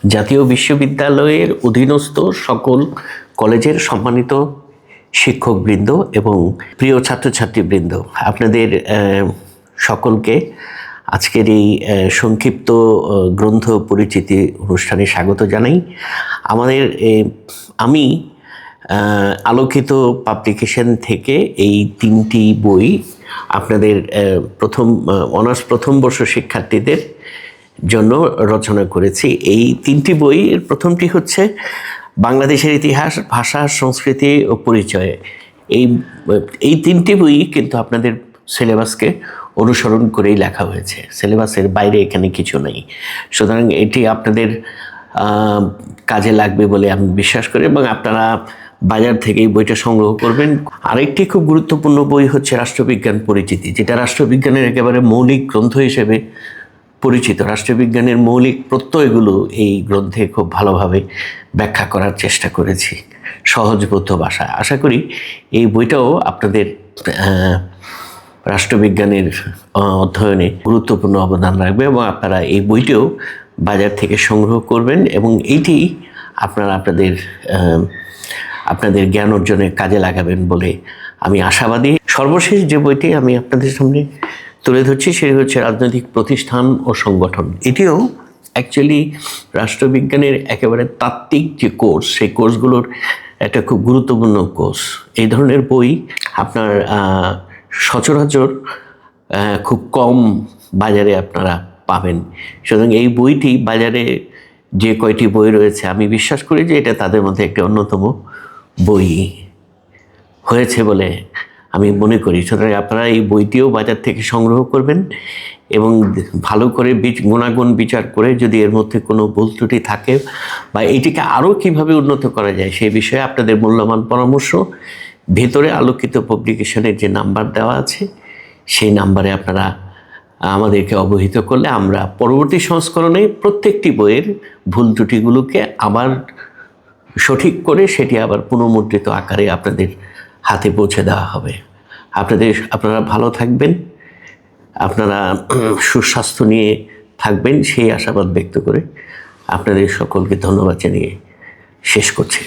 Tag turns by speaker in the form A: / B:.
A: জাতীয় বিশ্ববিদ্যালয়ের অধীনস্থ সকল কলেজের সম্মানিত শিক্ষকবৃন্দ এবং প্রিয় ছাত্রছাত্রীবৃন্দ, আপনাদের সকলকে আজকের এই সংক্ষিপ্ত গ্রন্থ পরিচিতি অনুষ্ঠানে স্বাগত জানাই। আমি আলোকিত পাবলিকেশন থেকে এই 3টি বই আপনাদের অনার্স প্রথম বর্ষ শিক্ষার্থীদের জন্য রচনা করেছি। এই 3টি বইয়ের প্রথমটি হচ্ছে বাংলাদেশের ইতিহাস, ভাষা, সংস্কৃতি ও পরিচয়। এই 3টি বই কিন্তু আপনাদের সিলেবাসকে অনুসরণ করেই লেখা হয়েছে, সিলেবাসের বাইরে এখানে কিছু নেই। সুতরাং এটি আপনাদের কাজে লাগবে বলে আমি বিশ্বাস করি এবং আপনারা বাজার থেকে এই বইটা সংগ্রহ করবেন। আরেকটি খুব গুরুত্বপূর্ণ বই হচ্ছে রাষ্ট্রবিজ্ঞান পরিচিতি, যেটা রাষ্ট্রবিজ্ঞানের একেবারে মৌলিক গ্রন্থ হিসেবে পরিচিত। রাষ্ট্রবিজ্ঞানের মৌলিক প্রত্যয়গুলো এই গ্রন্থে খুব ভালোভাবে ব্যাখ্যা করার চেষ্টা করেছি সহজবোধ্য ভাষায়। আশা করি এই বইটাও আপনাদের রাষ্ট্রবিজ্ঞানের অধ্যয়নে গুরুত্বপূর্ণ অবদান রাখবে এবং আপনারা এই বইটিও বাজার থেকে সংগ্রহ করবেন এবং এইটি আপনারা আপনাদের জ্ঞান অর্জনে কাজে লাগাবেন বলে আমি আশাবাদী। সর্বশেষ যে বইটি আমি আপনাদের সামনে তুলে ধরছি সেটি হচ্ছে রাজনৈতিক প্রতিষ্ঠান ও সংগঠন। এটিও অ্যাকচুয়ালি রাষ্ট্রবিজ্ঞানের একেবারে তাত্ত্বিক যে কোর্স, সেই কোর্সগুলোর একটা খুব গুরুত্বপূর্ণ কোর্স। এই ধরনের বই আপনার সচরাচর খুব কম বাজারে আপনারা পাবেন। সুতরাং এই বইটি বাজারে যে কয়টি বই রয়েছে আমি বিশ্বাস করি যে এটা তাদের মধ্যে একটি অন্যতম বই হয়েছে বলে আমি মনে করি। সুতরাং আপনারা এই বইটিও বাজার থেকে সংগ্রহ করবেন এবং ভালো করে গুণাগুণ বিচার করে যদি এর মধ্যে কোনো ভুল ত্রুটি থাকে বা এটিকে আরও কীভাবে উন্নত করা যায় সেই বিষয়ে আপনাদের মূল্যবান পরামর্শ ভেতরে আলোকিত পাবলিকেশনের যে নাম্বার দেওয়া আছে সেই নাম্বারে আপনারা আমাদেরকে অবহিত করলে আমরা পরবর্তী সংস্করণে প্রত্যেকটি বইয়ের ভুল ত্রুটিগুলোকে আবার সঠিক করে সেটি আবার পুনর্মুদ্রিত আকারে আপনাদের হাতে পৌঁছে দেওয়া হবে। আপনারা ভালো থাকবেন, আপনারা সুস্বাস্থ্য নিয়ে থাকবেন সেই আশাবাদ ব্যক্ত করে আপনাদের সকলকে ধন্যবাদ জানিয়ে শেষ করছি।